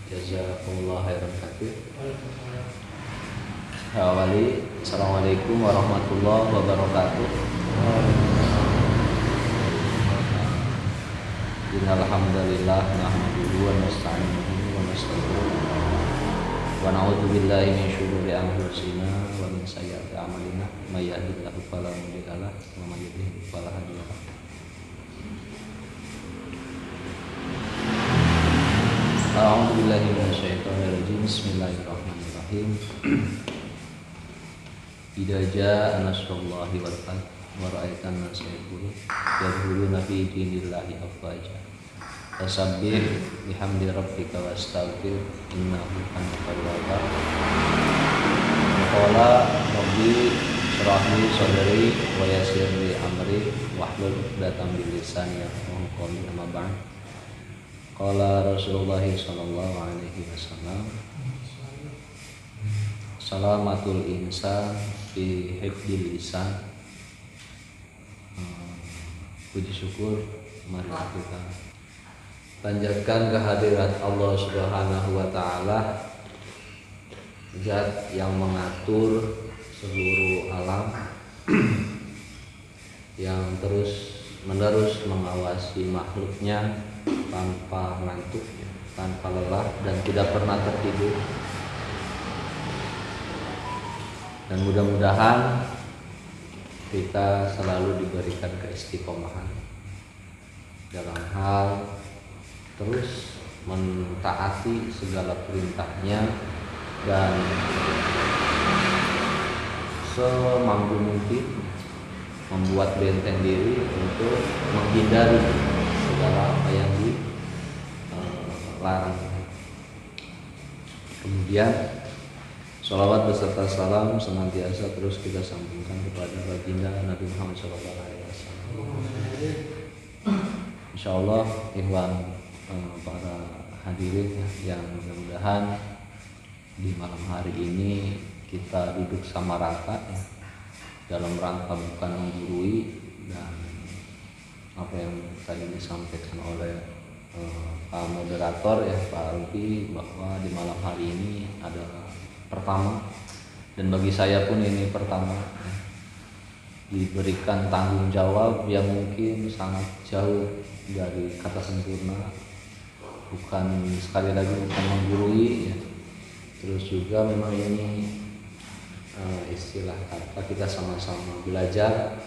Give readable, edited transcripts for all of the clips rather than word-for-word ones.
Jazakumullah khairan katsir. Awali, assalamualaikum warahmatullahi wabarakatuh. Innalhamdalillah nahmaduhu wa nasta'inuhu wa nastaghfiruh wa na'udzu billahi min syururi anfusina wa min sayyiati a'malina may yahdihillahu fala mudilla lahu wa may yudlil fala hadiya lahu. A'udzu billahi minasyaitonir rajim. Bismillahirrahmanirrahim. Idza jaa nasrullahi wal fath wa ra'aitan nasa yadkhuluna fi dinillahi afwaja. Fasabbih bihamdi rabbika wastaghfir innahu kana tawwaba. Qala rabbi shrah li sadri wa yassir li amri wahlul 'uqdatam min lisani yafqahu qawli. Amma ba'd. Qala Rasulullah sallallahu alaihi wasallam, salamatul insan fi hifdzil lisan. Puji syukur mari kita panjatkan kehadirat Allah Subhanahu wa taala, zat yang mengatur seluruh alam, yang terus menerus mengawasi makhluknya tanpa ngantuk, tanpa lelah, dan tidak pernah tertidur. Dan mudah-mudahan kita selalu diberikan keistiqomahan dalam hal terus mentaati segala perintahnya dan semampu mungkin membuat benteng diri untuk menghindari segala apa yang dilarang. Kemudian sholawat beserta salam senantiasa terus kita sambungkan kepada baginda Nabi Muhammad SAW. Insyaallah ikhwan para hadirin yang mudah-mudahan di malam hari ini kita duduk sama rata ya, dalam rangka bukan menggurui dan apa yang tadi disampaikan oleh Pak Moderator ya, Pak Alfi, bahwa di malam hari ini adalah pertama, dan bagi saya pun ini pertama ya, diberikan tanggung jawab yang mungkin sangat jauh dari kata sempurna, bukan, sekali lagi bukan menggurui ya. Terus juga memang ini istilah kata kita sama-sama belajar,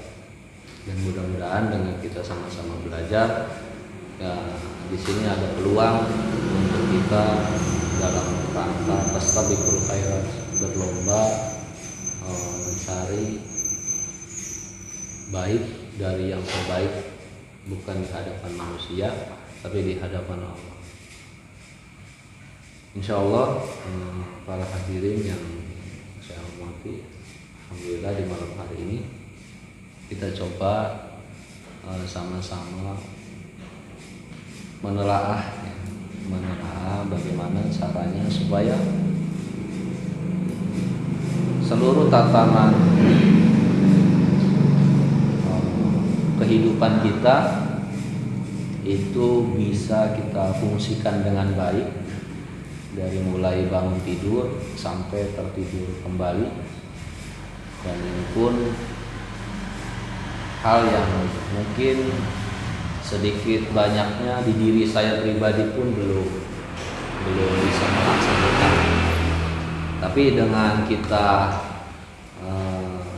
dan mudah-mudahan dengan kita sama-sama belajar ya, di sini ada peluang untuk kita dalam rangka tastabiqul khairat, berlomba mencari baik dari yang terbaik, bukan di hadapan manusia tapi di hadapan Allah. Insyaallah para hadirin yang saya hormati, alhamdulillah di malam hari ini kita coba sama-sama menelaah bagaimana caranya supaya seluruh tatanan kehidupan kita itu bisa kita fungsikan dengan baik, dari mulai bangun tidur sampai tertidur kembali. Dan ini pun hal yang mungkin sedikit banyaknya di diri saya pribadi pun belum bisa melaksanakan. Tapi dengan kita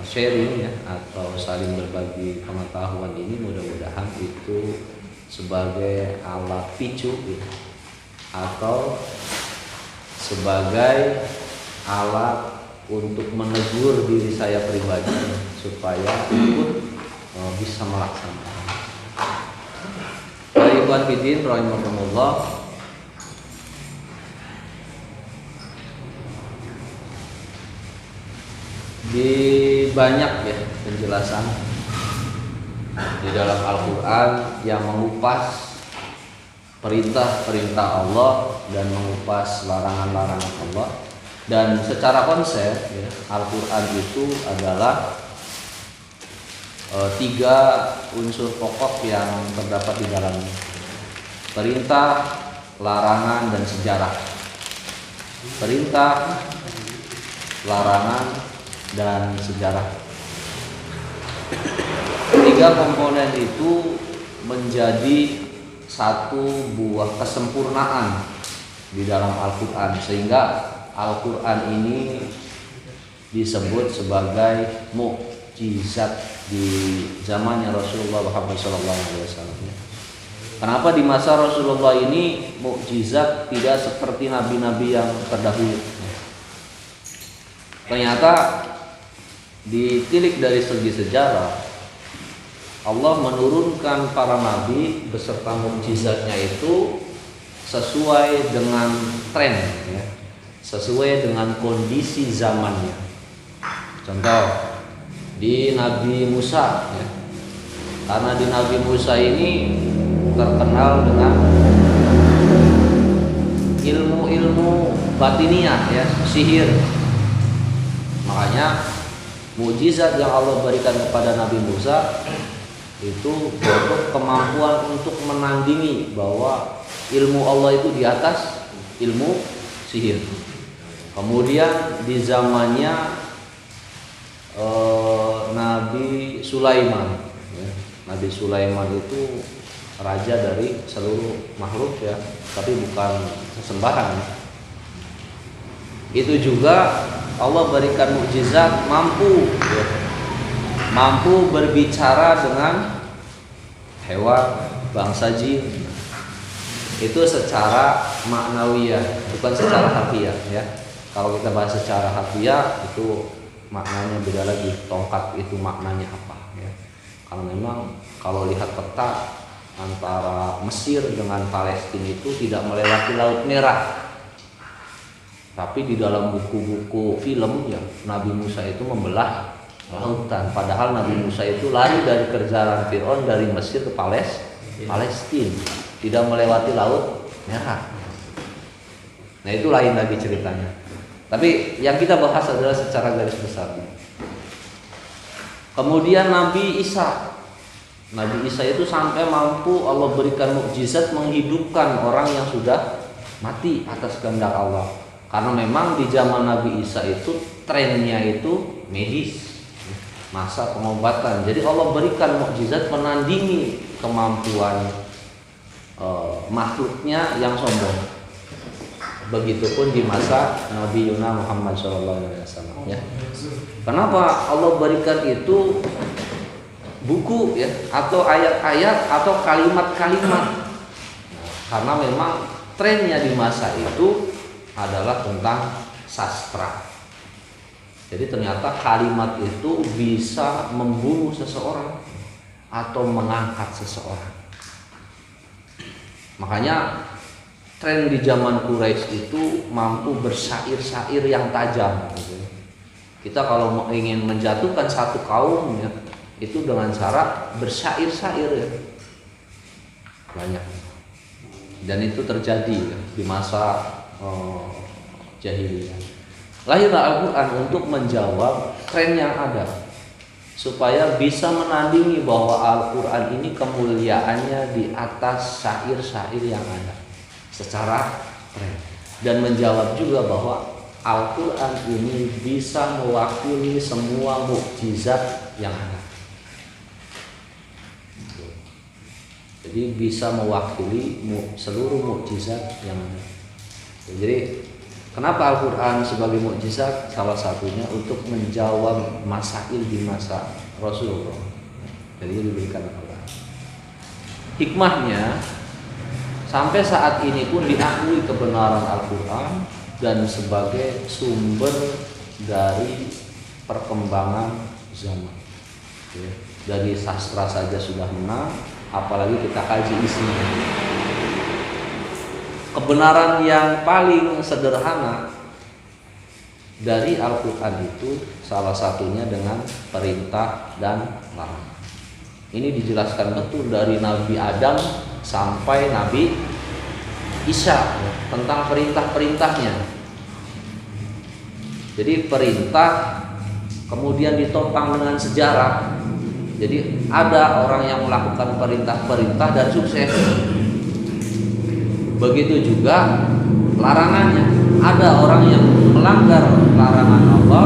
sharing ya, atau saling berbagi pengetahuan ini, mudah-mudahan itu sebagai alat picu ya, atau sebagai alat untuk menegur diri saya pribadi supaya ikut bisa melaksanakan. Baik, ikhwan fillah rahimakumullah. Di banyak ya penjelasan di dalam Al-Quran yang mengupas perintah-perintah Allah dan mengupas larangan-larangan Allah. Dan secara konsep ya, Al-Quran itu adalah 3 unsur pokok yang terdapat di dalamnya: perintah, larangan, dan sejarah. perintah, larangan, dan sejarah. Tiga komponen itu menjadi satu buah kesempurnaan di dalam Al-Quran, sehingga Al-Quran ini disebut sebagai mukjizat di zamannya Rasulullah Muhammad SAW. Kenapa di masa Rasulullah ini mukjizat tidak seperti nabi-nabi yang terdahulu? Ternyata ditilik dari segi sejarah, Allah menurunkan para nabi beserta mukjizatnya itu sesuai dengan tren, ya, sesuai dengan kondisi zamannya. Contoh di Nabi Musa, ya, karena di Nabi Musa ini terkenal dengan ilmu-ilmu batiniah, ya, sihir. Makanya mukjizat yang Allah berikan kepada Nabi Musa itu bentuk kemampuan untuk menandingi bahwa ilmu Allah itu di atas ilmu sihir. Kemudian di zamannya Nabi Sulaiman, ya. Nabi Sulaiman itu raja dari seluruh makhluk, ya, tapi bukan sesembahan. Itu juga Allah berikan mukjizat mampu, ya, mampu berbicara dengan hewan, bangsa jin. Itu secara maknawiyah, bukan secara harfiah, ya. Kalau kita bahas secara harfiah itu maknanya beda lagi. Tongkat itu maknanya apa, ya. Kalau memang kalau lihat peta antara Mesir dengan Palestina itu tidak melewati Laut Merah. Tapi di dalam buku-buku film, ya, Nabi Musa itu membelah lautan. Padahal Nabi Musa itu lari dari kejaran Fir'aun dari Mesir ke Palestina, tidak melewati Laut Merah. Nah, itu lain lagi ceritanya. Tapi yang kita bahas adalah secara garis besar. Kemudian Nabi Isa. Nabi Isa itu sampai mampu Allah berikan mukjizat menghidupkan orang yang sudah mati atas kehendak Allah. Karena memang di zaman Nabi Isa itu trennya itu medis, masa pengobatan. Jadi Allah berikan mukjizat menandingi kemampuan makhluknya yang sombong. Begitupun di masa Nabi Yuna Muhammad SAW, ya. Kenapa Allah berikan itu buku, ya, atau ayat-ayat atau kalimat-kalimat? Karena memang trennya di masa itu adalah tentang sastra. Jadi ternyata kalimat itu bisa membunuh seseorang atau mengangkat seseorang. Makanya tren di zaman Quraisy itu mampu bersyair-syair yang tajam, gitu. Kita kalau ingin menjatuhkan satu kaum, ya, itu dengan cara bersyair-syair, ya. Banyak. Dan itu terjadi, ya, di masa jahiliyah. Lahirlah Al-Quran untuk menjawab tren yang ada, supaya bisa menandingi bahwa Al-Quran ini kemuliaannya di atas syair-syair yang ada secara tren, dan menjawab juga bahwa Al-Quran ini bisa mewakili semua mukjizat yang ada. Jadi bisa mewakili seluruh mukjizat yang ada. Jadi kenapa Al-Quran sebagai mukjizat? Salah satunya untuk menjawab masail di masa Rasulullah. Jadi diberikan Al-Quran. Hikmahnya, sampai saat ini pun diakui kebenaran Al-Quran dan sebagai sumber dari perkembangan zaman. Dari sastra saja sudah menang, apalagi kita kaji isinya. Kebenaran yang paling sederhana dari Al-Quran itu salah satunya dengan perintah dan larangan. Ini dijelaskan betul dari Nabi Adam sampai Nabi Isa tentang perintah-perintahnya. Jadi perintah kemudian ditopang dengan sejarah. Jadi ada orang yang melakukan perintah-perintah dan sukses. Begitu juga larangannya. ada orang yang melanggar larangan Allah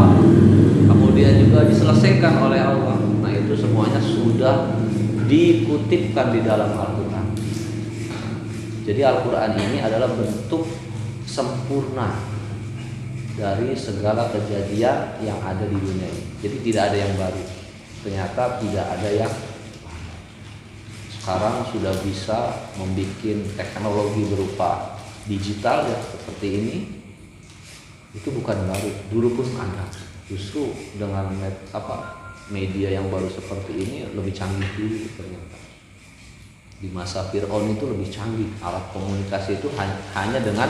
kemudian juga diselesaikan oleh Allah, nah itu semuanya sudah dikutipkan di dalam Al-Quran. Jadi Al-Quran ini adalah bentuk sempurna dari segala kejadian yang ada di dunia ini. Jadi tidak ada yang baru. Ternyata tidak ada yang sekarang sudah bisa membuat teknologi berupa digital ya seperti ini. Itu bukan baru. Dulu pun ada. Justru dengan media yang baru seperti ini lebih canggih dulu ternyata. Di masa Fir'aun itu lebih canggih. Alat komunikasi itu hanya dengan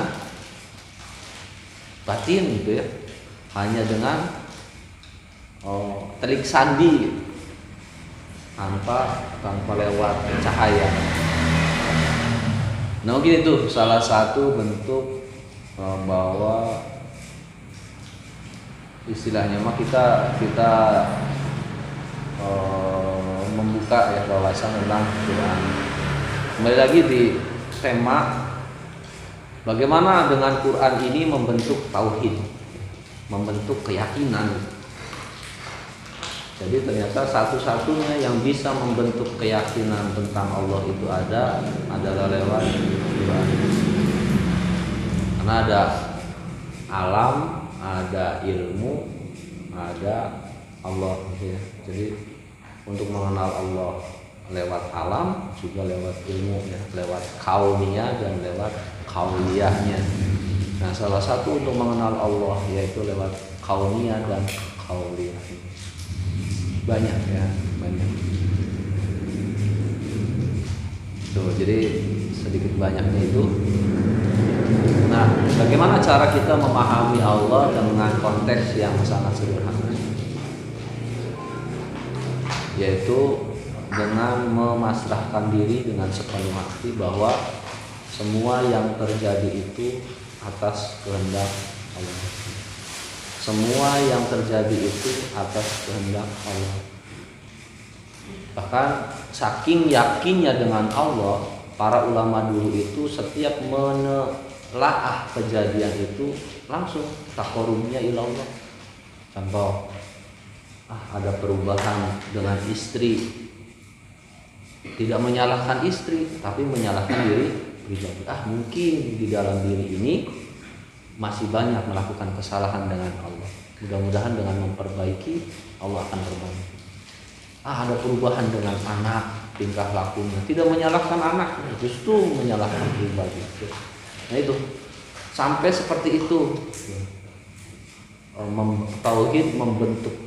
batin gitu ya, hanya dengan telik sandi tanpa lewat cahaya. Nah mungkin itu salah satu bentuk bahwa istilahnya mah kita membuka ya wawasan tentang Quran. Kembali lagi di tema bagaimana dengan Quran ini membentuk tauhid, membentuk keyakinan. Jadi ternyata satu-satunya yang bisa membentuk keyakinan tentang Allah itu adalah lewat Quran. Karena ada alam, ada ilmu, ada Allah gitu ya. Jadi untuk mengenal Allah lewat alam juga lewat ilmu ya, lewat kauniyah dan lewat kauliyahnya. Nah salah satu untuk mengenal Allah yaitu lewat kauniyah dan kauliyah. Banyak ya, banyak. Tuh, jadi sedikit banyaknya itu. Nah, bagaimana cara kita memahami Allah dengan konteks yang sangat sederhana? Yaitu dengan memasrahkan diri dengan sepenuh hati bahwa semua yang terjadi itu atas kehendak Allah. Semua yang terjadi itu atas kehendak Allah. Bahkan saking yakinnya dengan Allah, para ulama dulu itu setiap menelaah kejadian itu langsung taqarrubnya ilallah. Contoh, ada perubahan dengan istri, tidak menyalahkan istri, tapi menyalahkan diri pribadi. Mungkin di dalam diri ini masih banyak melakukan kesalahan dengan Allah. Mudah-mudahan dengan memperbaiki Allah akan perbaiki. Ada perubahan dengan anak, tingkah lakunya, tidak menyalahkan anak, justru menyalahkan pribadi. Nah itu sampai seperti itu. Tauhid membentuk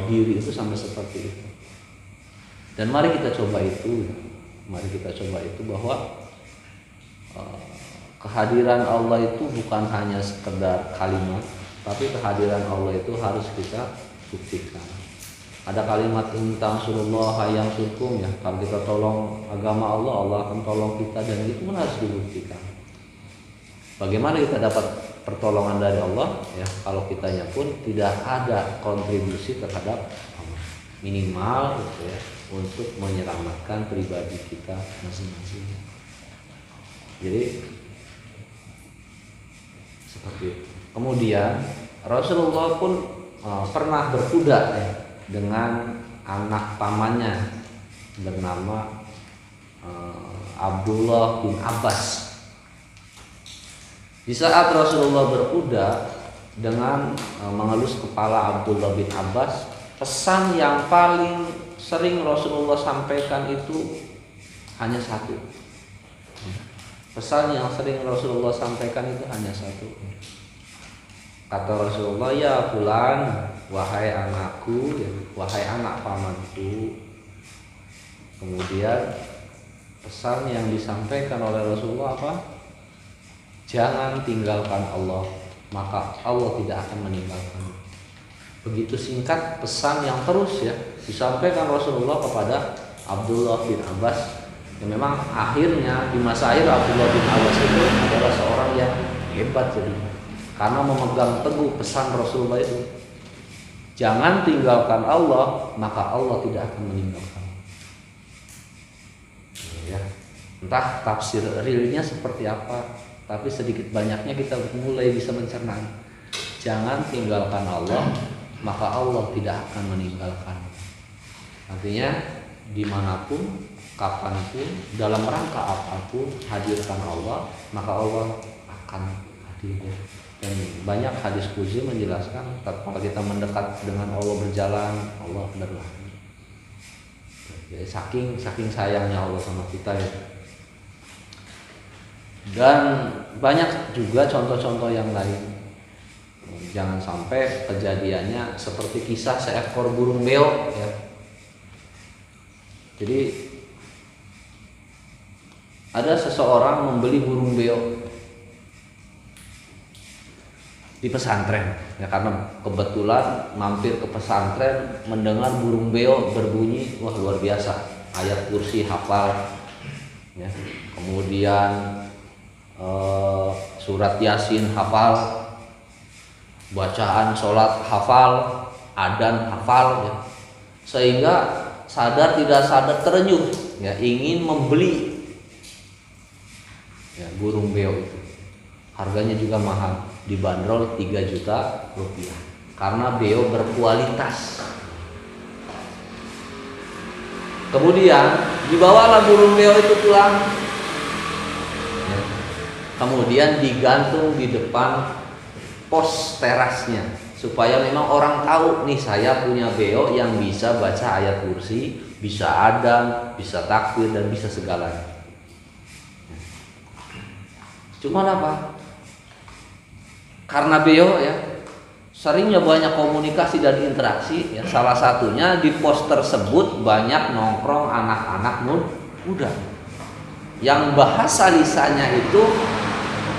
diri itu sampai seperti itu. Dan mari kita coba itu bahwa kehadiran Allah itu bukan hanya sekedar kalimat, tapi kehadiran Allah itu harus kita buktikan. Ada kalimat tentang surullah yang surkum ya, kalau kita tolong agama Allah, Allah akan tolong kita, dan itu pun harus dibuktikan. Bagaimana kita dapat pertolongan dari Allah ya, kalau kitanya pun tidak ada kontribusi terhadap Allah, minimal gitu ya, untuk menyelamatkan pribadi kita masing-masing. Jadi seperti itu. Kemudian Rasulullah pun pernah berkuda ya, dengan anak pamannya bernama Abdullah bin Abbas. Di saat Rasulullah berkuda dengan mengelus kepala Abdullah bin Abbas, pesan yang paling sering Rasulullah sampaikan itu hanya satu. Pesan yang sering Rasulullah sampaikan itu hanya satu. Kata Rasulullah, ya fulan, wahai anakku, wahai anak pamanku. Kemudian pesan yang disampaikan oleh Rasulullah apa? Jangan tinggalkan Allah, maka Allah tidak akan meninggalkan. Begitu singkat pesan yang terus ya disampaikan Rasulullah kepada Abdullah bin Abbas. Yang memang akhirnya di masa akhir Abdullah bin Abbas itu adalah seorang yang hebat jadi, karena memegang teguh pesan Rasulullah itu. Jangan tinggalkan Allah, maka Allah tidak akan meninggalkan. Ya. Entah tafsir realnya seperti apa, tapi sedikit banyaknya kita mulai bisa mencerna. Jangan tinggalkan Allah, maka Allah tidak akan meninggalkan. Artinya dimanapun, kapanpun, dalam rangka apapun, hadirkan Allah, maka Allah akan hadir. Dan banyak hadis qudsi menjelaskan kalau kita mendekat dengan Allah, berjalan, Allah berlaku. Jadi saking sayangnya Allah sama kita ya. Dan banyak juga contoh-contoh yang lain. Jangan sampai kejadiannya seperti kisah seekor burung beo ya. Jadi ada seseorang membeli burung beo di pesantren ya, karena kebetulan mampir ke pesantren mendengar burung beo berbunyi, wah luar biasa, ayat kursi hafal ya. Kemudian surat Yasin hafal, bacaan sholat hafal, adzan hafal ya. Sehingga sadar tidak sadar terenyuh ya, ingin membeli ya, burung beo itu. Harganya juga mahal, dibanderol 3 juta rupiah karena beo berkualitas. Kemudian dibawalah burung beo itu pulang ya. Kemudian digantung di depan pos terasnya supaya memang orang tahu nih, saya punya beo yang bisa baca ayat kursi, bisa adzan, bisa takbir, dan bisa segalanya. Cuman apa? Karena beo ya, seringnya banyak komunikasi dan interaksi ya. Salah satunya di pos tersebut banyak nongkrong anak-anak muda yang bahasa lisannya itu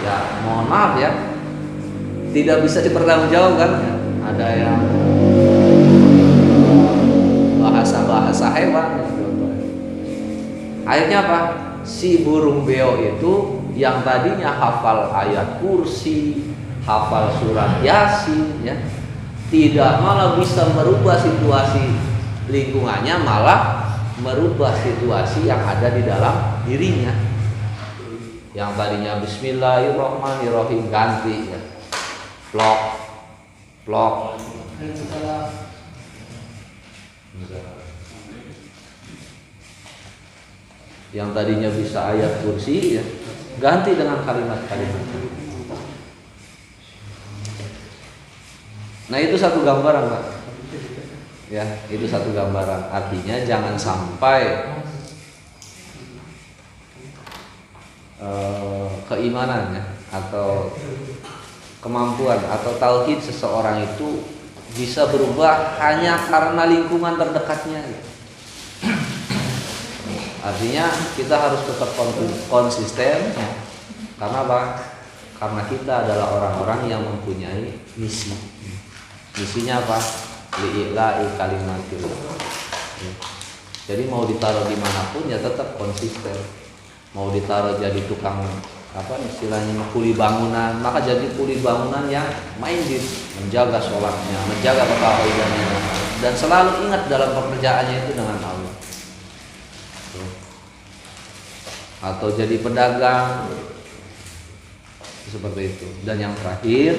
ya, mohon maaf ya, tidak bisa dipertanggungjawabkan ya. Ada yang bahasa hewan ya. Akhirnya apa? Si burung beo itu yang tadinya hafal ayat kursi, hafal surat Yasin ya, tidak malah bisa merubah situasi lingkungannya, malah merubah situasi yang ada di dalam dirinya. Yang tadinya bismillahirrahmanirrahim ganti ya, plok. Yang tadinya bisa ayat kursi ya, ganti dengan kalimat-kalimat. Nah itu satu gambaran Pak. Ya, itu satu gambaran. Artinya jangan sampai keimanan ya, atau kemampuan atau tauhid seseorang itu bisa berubah hanya karena lingkungan terdekatnya. Artinya kita harus tetap konsisten ya. Karena apa? Karena kita adalah orang-orang yang mempunyai misi. Misinya apa? Li'ila'i kalimatillah. Jadi mau ditaruh dimanapun ya tetap konsisten. Mau ditaruh jadi tukang apa istilahnya kuli bangunan, maka jadi kuli bangunan yang minded, menjaga sholatnya, menjaga ketauhidannya, dan selalu ingat dalam pekerjaannya itu dengan Allah. Atau jadi pedagang seperti itu. Dan yang terakhir,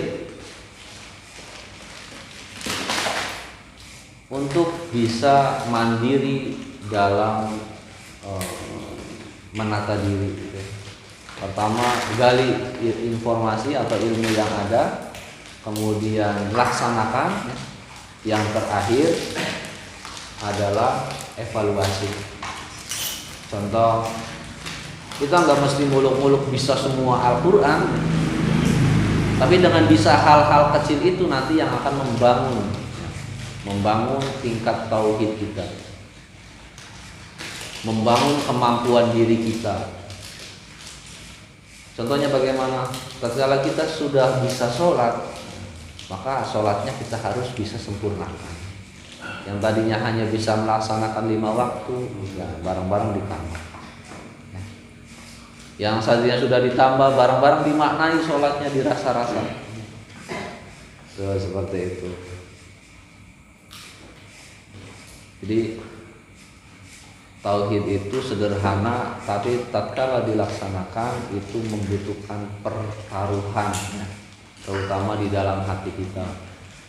untuk bisa mandiri dalam menata diri gitu. Pertama, gali informasi atau ilmu yang ada, kemudian laksanakan. Yang terakhir adalah evaluasi. Contoh, kita nggak mesti muluk-muluk bisa semua Al-Quran, tapi dengan bisa hal-hal kecil itu nanti yang akan membangun tingkat tauhid kita, membangun kemampuan diri kita. Contohnya bagaimana? Ketika kita sudah bisa sholat, maka sholatnya kita harus bisa sempurnakan. Yang tadinya hanya bisa melaksanakan 5 waktu, ya bareng-bareng ditambah. Yang tadinya sudah ditambah, bareng-bareng dimaknai sholatnya, dirasa-rasa. Seperti itu. Jadi tauhid itu sederhana, tapi tatkala dilaksanakan itu membutuhkan pertaruhan, ya, terutama di dalam hati kita,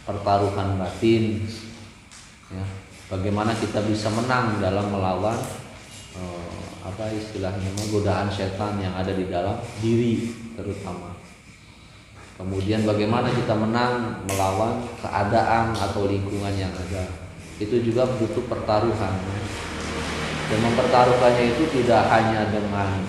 pertaruhan batin, ya. Bagaimana kita bisa menang dalam melawan apa istilahnya godaan setan yang ada di dalam diri terutama. Kemudian bagaimana kita menang melawan keadaan atau lingkungan yang ada, itu juga butuh pertaruhan. Dan mempertaruhkannya itu tidak hanya dengan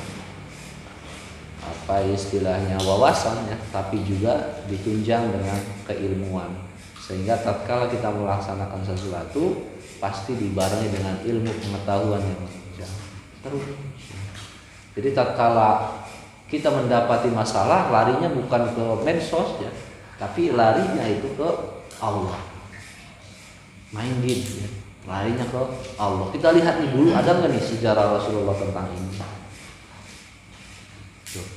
apa istilahnya wawasan, ya, tapi juga ditunjang dengan keilmuan. Sehingga tatkala kita melaksanakan sesuatu pasti dibarengi dengan ilmu pengetahuan yang menunjang terus. Jadi tatkala kita mendapati masalah, larinya bukan ke medsos, ya, tapi larinya itu ke Allah. Minded, ya, larinya ke Allah. Kita lihat nih dulu, ada nggak nih sejarah Rasulullah tentang ini? Tuh.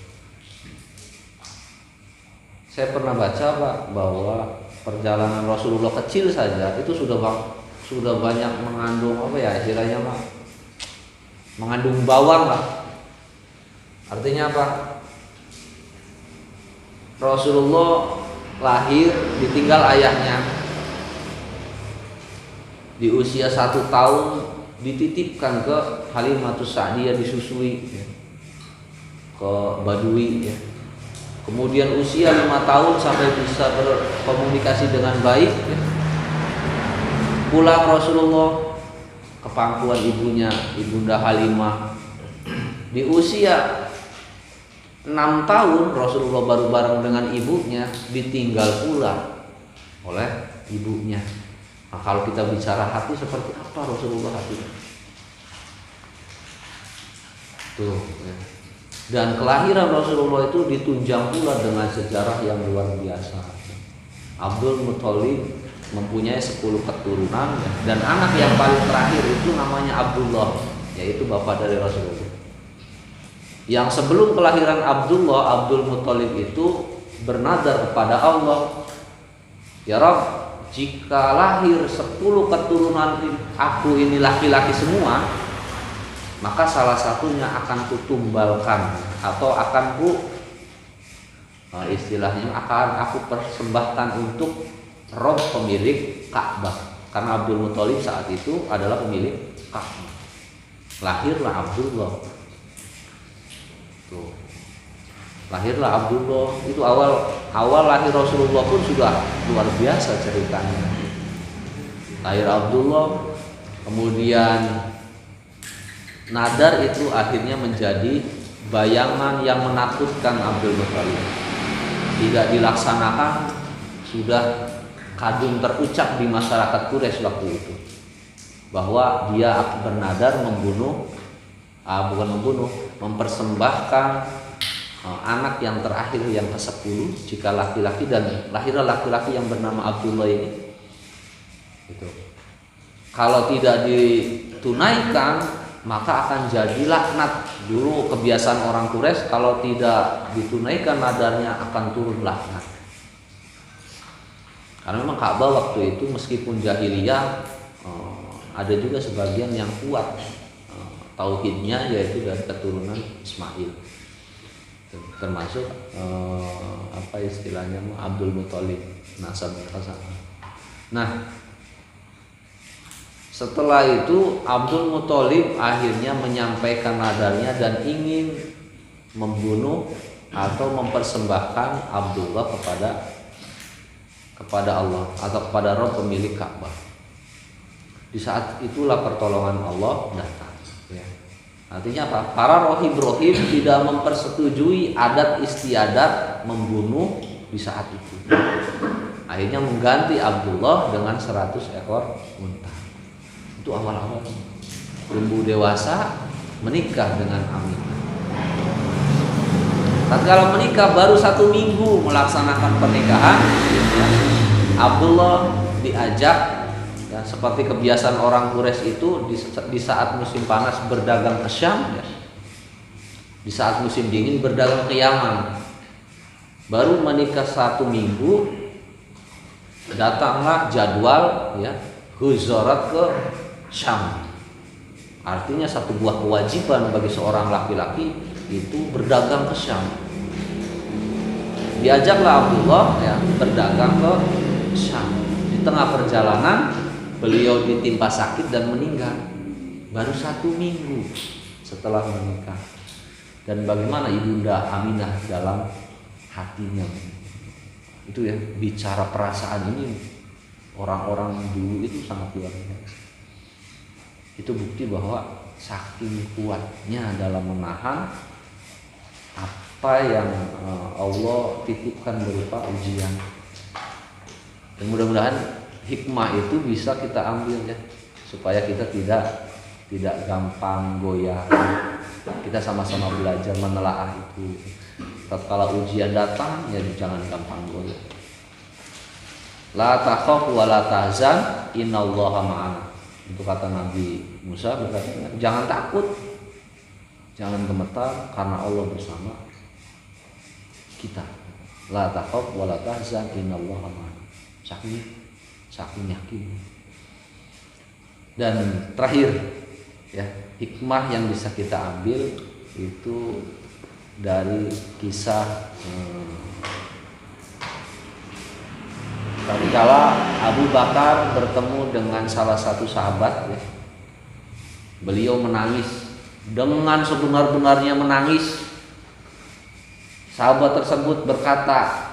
Saya pernah baca, Pak, bahwa perjalanan Rasulullah kecil saja itu sudah banyak mengandung apa ya istilahnya, Pak? Mengandung bawang lah. Artinya apa? Rasulullah lahir ditinggal ayahnya. Di usia 1 tahun dititipkan ke Halimatus Sa'diyah, disusui, ya, ke Badui, ya. Kemudian usia 5 tahun sampai bisa berkomunikasi dengan baik, ya. Pulang Rasulullah ke pangkuan ibunya, Ibunda Halimah. Di usia 6 tahun Rasulullah baru bareng dengan ibunya ditinggal pula oleh ibunya. Nah, kalau kita bicara hati, seperti apa Rasulullah hatinya? Tuh, ya. Dan kelahiran Rasulullah itu ditunjang pula dengan sejarah yang luar biasa. Abdul Muthalib mempunyai 10 keturunan, ya, dan anak yang paling terakhir itu namanya Abdullah, yaitu bapak dari Rasulullah. Yang sebelum kelahiran Abdullah, Abdul Muthalib itu bernadar kepada Allah, ya Rabb, jika lahir 10 keturunan aku ini laki-laki semua, maka salah satunya akan kutumbalkan atau akan istilahnya akan aku persembahkan untuk Rob pemilik Ka'bah. Karena Abdul Muthalib saat itu adalah pemilik Ka'bah. Lahirlah Abdullah. Tuh. Lahirlah Abdullah. Itu awal lahir Rasulullah pun sudah luar biasa ceritanya. Lahir Abdullah, kemudian nadar itu akhirnya menjadi bayangan yang menakutkan Abdul Muthalib. Tidak dilaksanakan, sudah kadung terucap di masyarakat Quraisy waktu itu bahwa dia bernadar mempersembahkan anak yang terakhir yang ke-10 jika laki-laki, dan lahirlah laki-laki yang bernama Abdullah ini. Itu. Kalau tidak ditunaikan maka akan jadi laknat. Dulu kebiasaan orang Quraisy kalau tidak ditunaikan nadarnya akan turun laknat. Karena memang Ka'bah waktu itu meskipun jahiliyah ada juga sebagian yang kuat tauhidnya, yaitu dari keturunan Ismail, termasuk apa istilahnya Abdul Muthalib nasabnya ke sana. Nah, setelah itu Abdul Muthalib akhirnya menyampaikan nadarnya dan ingin membunuh atau mempersembahkan Abdullah kepada Allah atau kepada Rabb pemilik Ka'bah. Di saat itulah pertolongan Allah datang, ya. Artinya apa? Para rohib-rohib tidak mempersetujui adat istiadat membunuh di saat itu. Akhirnya mengganti Abdullah dengan 100 ekor unta. Itu awal-awal. Tumbuh dewasa menikah dengan Aminah. Tatkala menikah baru 1 minggu melaksanakan pernikahan, ya, Abdullah diajak, ya, seperti kebiasaan orang Quraisy itu di saat musim panas berdagang ke Syam, ya. Di saat musim dingin berdagang ke Yaman. Baru menikah 1 minggu, datanglah jadwal, ya, Huzarat ke Syam. Artinya satu buah kewajiban bagi seorang laki-laki itu berdagang ke Syam. Diajaklah Abdullah ya berdagang ke Syam. Di tengah perjalanan beliau ditimpa sakit dan meninggal baru 1 minggu setelah menikah. Dan bagaimana Ibunda Aminah dalam hatinya, itu ya, bicara perasaan ini orang-orang dulu itu sangat luar biasa. Itu bukti bahwa saking kuatnya dalam menahan apa yang Allah titipkan berupa ujian. Dan mudah-mudahan hikmah itu bisa kita ambil ya, supaya kita tidak gampang goyah. Kita sama-sama belajar menelaah itu. Tatkala ujian datang ya jangan gampang goyah. La takhaf wa la tahzan innallaha ma'ana. Itu kata Nabi Musa, berkata, jangan takut, jangan gemetar karena Allah bersama kita. La takhaf wa la tahzan innallaha ma'ana. Saking yakin. Dan terakhir ya, hikmah yang bisa kita ambil itu dari kisah tatkala Abu Bakar bertemu dengan salah satu sahabat ya, beliau menangis dengan sebenar-benarnya menangis. Sahabat tersebut berkata,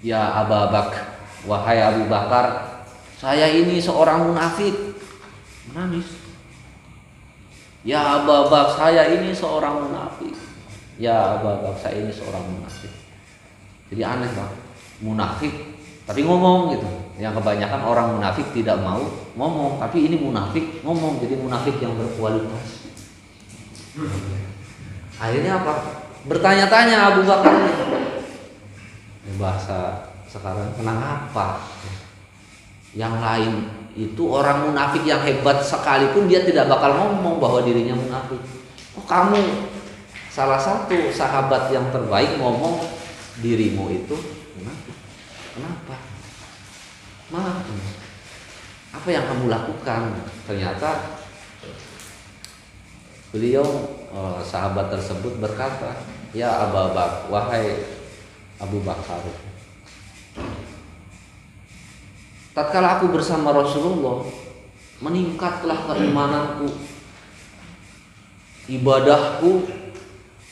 ya Abu Bakar, wahai Abu Bakar, saya ini seorang munafik. Menangis. Ya Abu Bakar, saya ini seorang munafik. Ya Abu Bakar, saya ini seorang munafik. Jadi aneh banget, munafik tapi ngomong gitu. Yang kebanyakan orang munafik tidak mau ngomong, tapi ini munafik ngomong, jadi munafik yang berkualitas. Akhirnya apa? Bertanya-tanya Abu Bakar. Bahasa sekarang, kenapa? Yang lain itu orang munafik yang hebat sekalipun dia tidak bakal ngomong bahwa dirinya munafik. Oh kamu salah satu sahabat yang terbaik ngomong dirimu itu munafik. Kenapa? Maaf. Apa yang kamu lakukan? Ternyata beliau sahabat tersebut berkata, ya Abu Bakar, wahai Abu Bakar, tatkala aku bersama Rasulullah, meningkatlah keimananku, ibadahku,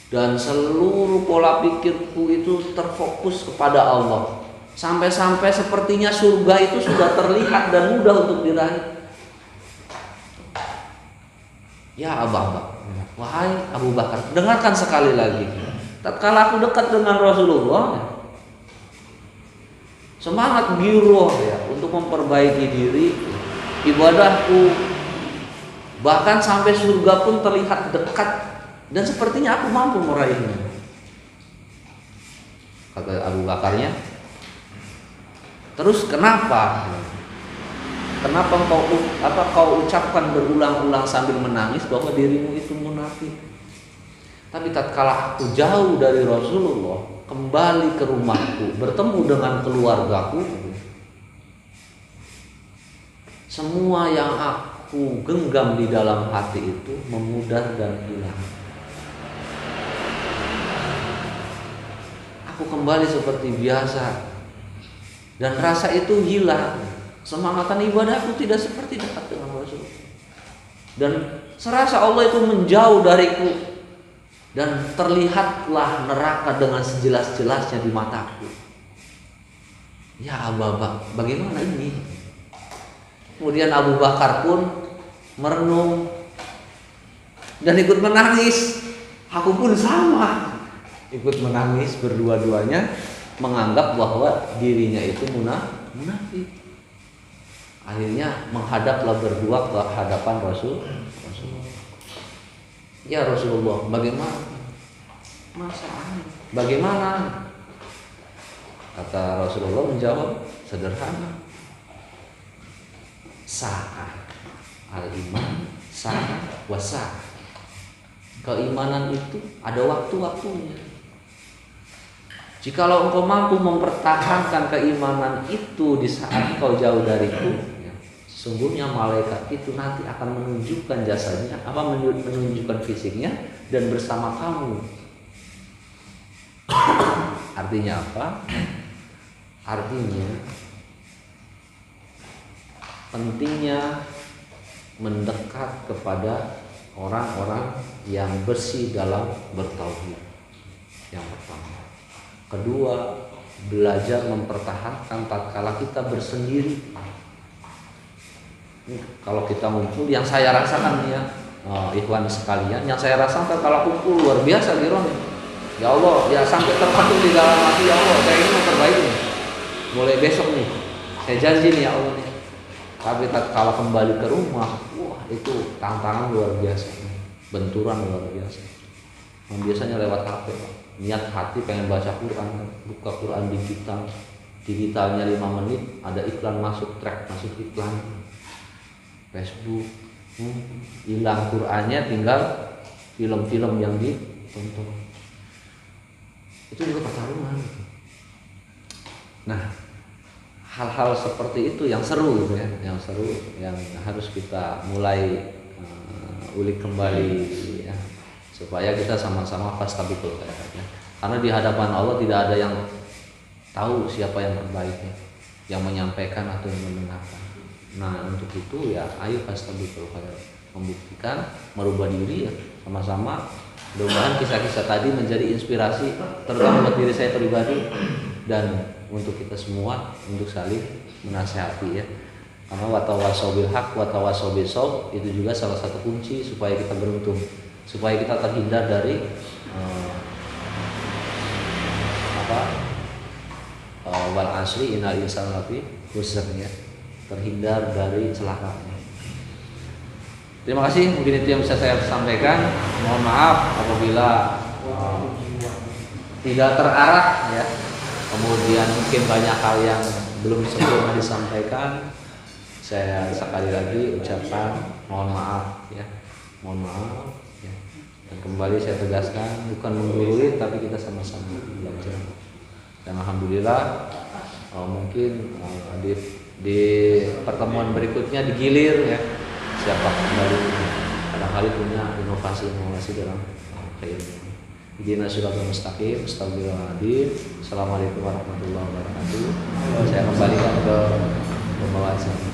dan seluruh pola pikirku itu terfokus kepada Allah. Sampai-sampai sepertinya surga itu sudah terlihat dan mudah untuk diraih. Ya Abu Bakar, wahai Abu Bakar, dengarkan sekali lagi. Tatkala aku dekat dengan Rasulullah, semangat giroh ya untuk memperbaiki diri, ibadahku, bahkan sampai surga pun terlihat dekat dan sepertinya aku mampu meraihnya. Kata Abu Bakarnya, terus kenapa? Kenapa kau ucapkan berulang-ulang sambil menangis bahwa dirimu itu munafik? Tapi tatkala aku jauh dari Rasulullah, kembali ke rumahku, bertemu dengan keluargaku, semua yang aku genggam di dalam hati itu memudar dan hilang. Aku kembali seperti biasa dan rasa itu hilang. Semangatan ibadahku tidak seperti dekat dengan Rasulullah. Dan serasa Allah itu menjauh dariku dan terlihatlah neraka dengan sejelas-jelasnya di mataku. Ya Abu Bakar, bagaimana ini? Kemudian Abu Bakar pun merenung dan ikut menangis. Aku pun sama, ikut menangis, berdua-duanya menganggap bahwa dirinya itu munafik. Akhirnya menghadaplah berdua ke hadapan Rasulullah. Ya Rasulullah, bagaimana? Bagaimana? Kata Rasulullah menjawab sederhana. Sa'ah al-iman, sa'ah wa sa'ah. Keimanan itu ada waktu-waktunya. Jikalau engkau mampu mempertahankan keimanan itu di saat kau jauh dariku, Sungguhnya malaikat itu nanti akan menunjukkan jasanya, menunjukkan fisiknya dan bersama kamu. Artinya apa? Artinya pentingnya mendekat kepada orang-orang yang bersih dalam bertauhid. Yang pertama. Kedua, belajar mempertahankan tatkala kita bersendiri. Kalau kita ngumpul, yang saya rasakan ya, ikhwan sekalian, yang saya rasakan kalau kumpul luar biasa girohnya. Ya Allah, ya sampai terpaku di dalam hati, ya Allah, saya ingin memperbaiki. Mulai besok nih, saya janji nih ya Allah nih. Tapi kalau kembali ke rumah, wah itu tantangan luar biasa, benturan luar biasa. Yang biasanya lewat HP, niat hati pengen baca Quran, buka Quran digitalnya 5 menit, ada iklan masuk, track masuk iklan, Facebook, hilang Qurannya, tinggal film-film yang ditonton. Itu juga pertarungan. Nah, hal-hal seperti itu yang seru gitu ya, yang seru, yang harus kita mulai ulik kembali ya, supaya kita sama-sama fastabiqul khairat ya. Karena di hadapan Allah tidak ada yang tahu siapa yang terbaik ya, yang menyampaikan atau yang mendengarkan. Nah, untuk itu ya ayo fastabiqul khairat, membuktikan, merubah diri ya sama-sama. Mudah-mudahan kisah-kisah tadi menjadi inspirasi terutama buat diri saya pribadi dan untuk kita semua untuk saling menasihati ya. Karena watawasau bil haq watawasau bis shaubr itu juga salah satu kunci supaya kita beruntung, supaya kita terhindar dari wal asri innal insana lafi khusr ya, terhindar dari celaka. Terima kasih, mungkin itu yang bisa saya sampaikan. Mohon maaf apabila tidak terarah ya. Kemudian mungkin banyak hal yang belum sempurna disampaikan. Saya sekali lagi ucapkan mohon maaf ya, mohon maaf ya. Dan kembali saya tegaskan, bukan menggurui tapi kita sama-sama belajar. Dan alhamdulillah mungkin di pertemuan berikutnya digilir ya, siapa kembali barangkali punya inovasi dalam keilmuan. Idina siratal mustaqim, astagfirullahaladzim. Assalamualaikum warahmatullahi wabarakatuh. Saya kembalikan ke pembahasan.